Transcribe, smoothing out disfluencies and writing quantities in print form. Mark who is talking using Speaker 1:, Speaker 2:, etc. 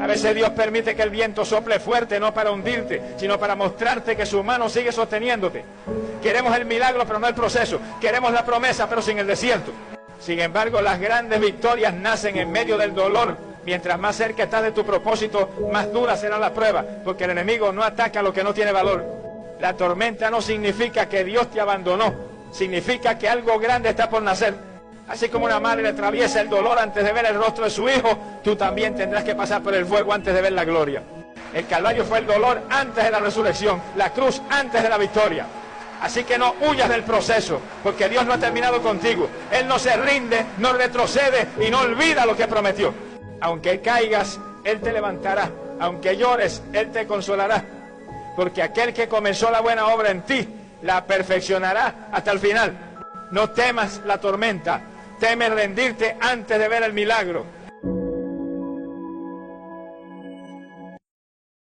Speaker 1: A veces Dios permite que el viento sople fuerte, no para hundirte, sino para mostrarte que su mano sigue sosteniéndote. Queremos el milagro, pero no el proceso. Queremos la promesa, pero sin el desierto. Sin embargo, las grandes victorias nacen en medio del dolor. Mientras más cerca estás de tu propósito, más dura será la prueba, porque el enemigo no ataca lo que no tiene valor. La tormenta no significa que Dios te abandonó, significa que algo grande está por nacer. Así como una madre atraviesa el dolor antes de ver el rostro de su hijo, tú también tendrás que pasar por el fuego antes de ver la gloria. El Calvario fue el dolor antes de la resurrección, la cruz antes de la victoria. Así que no huyas del proceso, porque Dios no ha terminado contigo. Él no se rinde, no retrocede y no olvida lo que prometió. Aunque caigas, Él te levantará. Aunque llores, Él te consolará. Porque aquel que comenzó la buena obra en ti, la perfeccionará hasta el final. No temas la tormenta. Teme rendirte antes de ver el milagro.